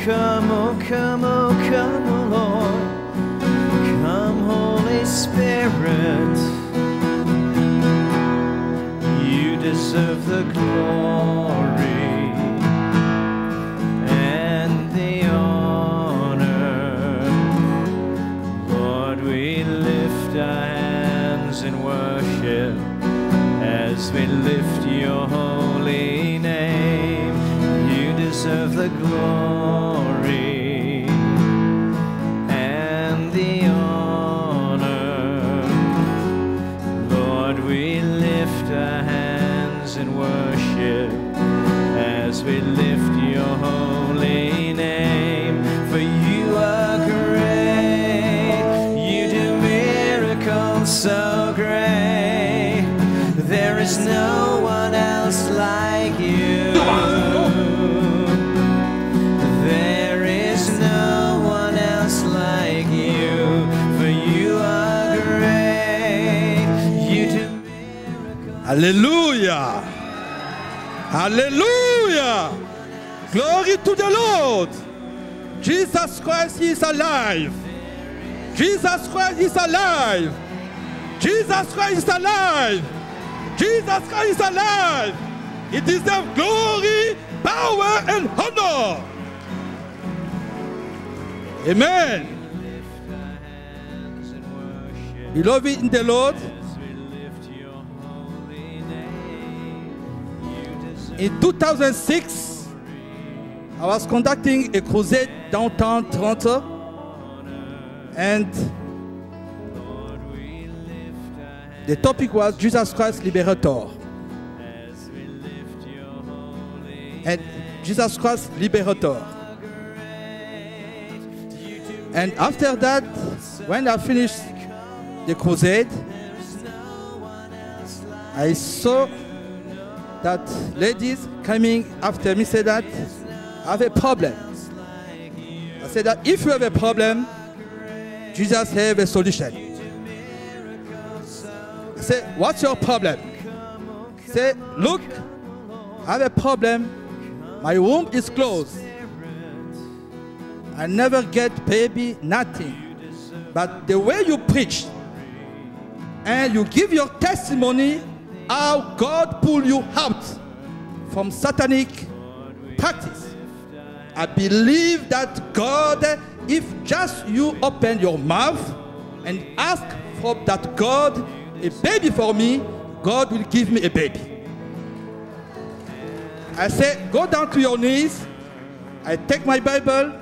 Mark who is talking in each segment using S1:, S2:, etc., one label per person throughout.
S1: come, oh come, oh come, oh Lord. Come, Holy Spirit. You deserve the glory and the honor. Lord, we lift our hands in worship as we lift your holy name. You deserve the glory and the honor. Lord, we lift our hands in worship as we lift your holy name. For you are great, you do miracles so great. There is no one else like you. There is no one else like you. For you are great. You do miracles.
S2: Hallelujah. Hallelujah. Glory to the Lord. Jesus Christ is alive. Jesus Christ is alive. Jesus Christ is alive. Jesus Christ is alive. He deserves glory, power, and honor. Amen. Beloved in the Lord, in 2006, I was conducting a crusade downtown Toronto, and the topic was Jesus Christ Liberator. And Jesus Christ Liberator. And after that, when I finished the crusade, I saw that ladies coming after me said that I have a problem. I said that if you have a problem, Jesus has a solution. I said, what's your problem? I said, look, I have a problem. My womb is closed. I never get baby, nothing. But the way you preach and you give your testimony how God pulled you out from satanic practice, I believe that God, if just you open your mouth and ask for that God, a baby for me, God will give me a baby. I say, go down to your knees. I take my Bible.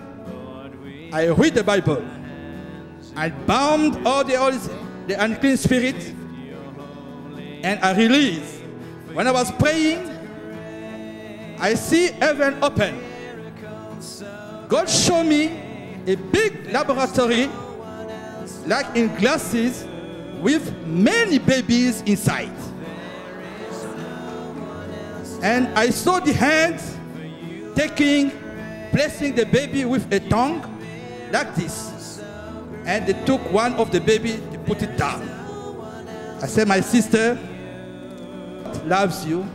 S2: I read the Bible. I bound all the unclean spirit, and I release. When I was praying, I see heaven open. God showed me a big laboratory, like in glasses, with many babies inside. And I saw the hands placing the baby with a tongue, like this. And they took one of the baby, they put it down. I said, my sister loves you.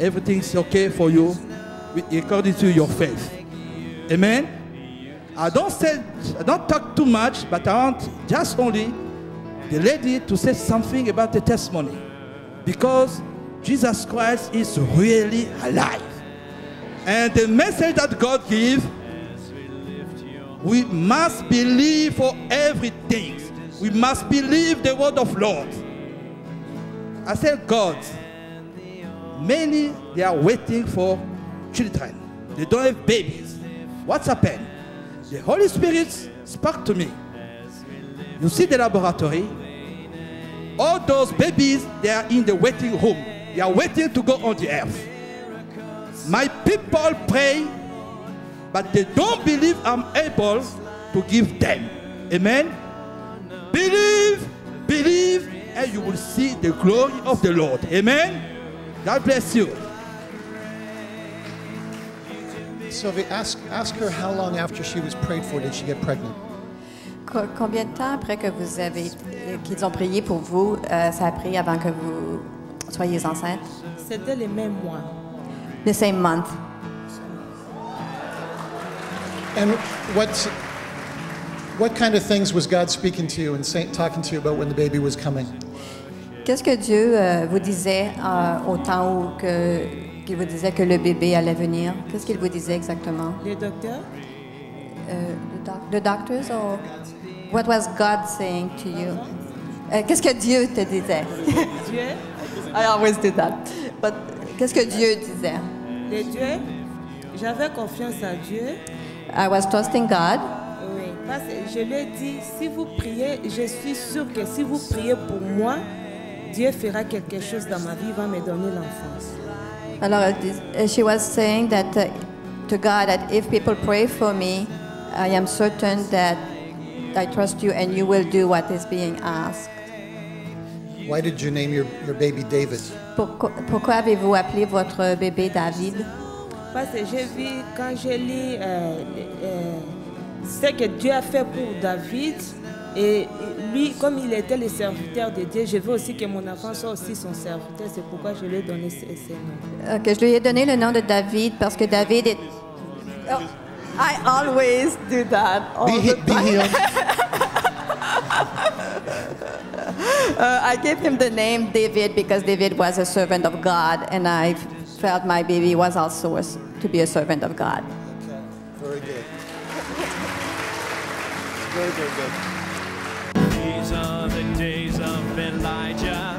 S2: Everything's okay for you according to your faith. Amen? I don't talk too much, but I want just only the lady to say something about the testimony. Because Jesus Christ is really alive. And the message that God gives, we must believe for everything. We must believe the word of Lord. I said, God, many, they are waiting for children. They don't have babies. What's happened? The Holy Spirit spoke to me. You see the laboratory? All those babies, they are in the waiting room. They are waiting to go on the earth. My people pray, but they don't believe I'm able to give them. Amen? Believe, believe, and you will see the glory of the Lord. Amen? God bless you.
S3: Sylvie, ask her how long after she was prayed for did she get pregnant?
S4: Combien de temps après que vous avez qu'ils ont prié pour vous, ça a pris avant que vous soyez enceinte?
S5: C'était les mêmes mois.
S4: The same month.
S3: And what kind of things was God speaking to you and talking to you about when the baby was coming?
S4: Qu'est-ce que Dieu vous disait au temps où qu'il vous disait que le bébé allait venir? Qu'est-ce qu'il vous disait exactement?
S5: Les docteurs,
S4: The doctors or what was God saying to you? Qu'est-ce que Dieu te disait?
S5: Dieu,
S4: I always do that. But qu'est-ce que Dieu disait?
S5: les dieux, j'avais confiance à Dieu.
S4: I was trusting God.
S5: Oui, parce que je lui ai dit, si vous priez, je suis sûre que si vous priez pour moi, Dieu fera quelque chose dans ma vie, il va me donner l'enfance.
S4: Alors, she was saying that to God that if people pray for me, I am certain that I trust you and you will do what is being asked.
S3: Why did you name your baby David?
S4: Pourquoi avez-vous appelé votre bébé David?
S5: Parce que j'ai vu, quand je lis ce que Dieu a fait pour David, et lui, comme il était le serviteur de Dieu, je veux aussi que mon enfant soit aussi son serviteur. C'est pourquoi je lui ai donné ce nom.
S4: Que je lui ai donné le nom de David parce que David est... Oh, I always do that.
S3: Be healed.
S4: I gave him the name David because David was a servant of God, and I felt my baby was also to be a servant of God.
S3: Very good. Very, very good.
S1: These are the days of Elijah,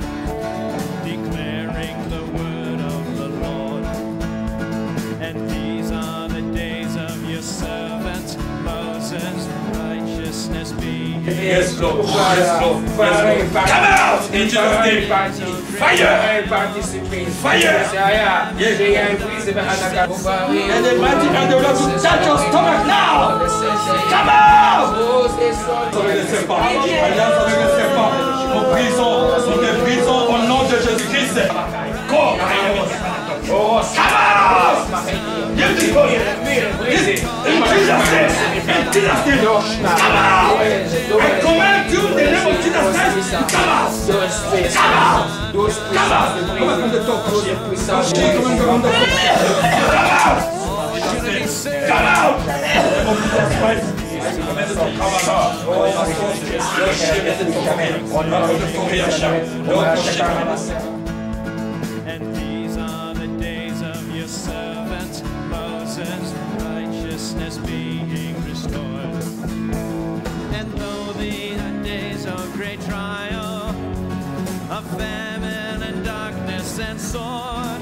S1: declaring the word of the Lord. And these are the days of your servant Moses, righteousness being.
S6: Yes, Lord. Yes, Lord. Come out in Jesus' name. Fire! Fire! And the mighty hand of God to touch your stomach now! Come out! Nous brisons au nom de Jésus-Christ. Come out! In Jesus' name! Come out! I command you in the name of Jesus Christ. Come out! Come out! Come out! Come out from the top. Come out! Come out!
S1: And these are the days of your servant Moses, righteousness being restored. And though these are days of great trial, of famine and darkness and sword,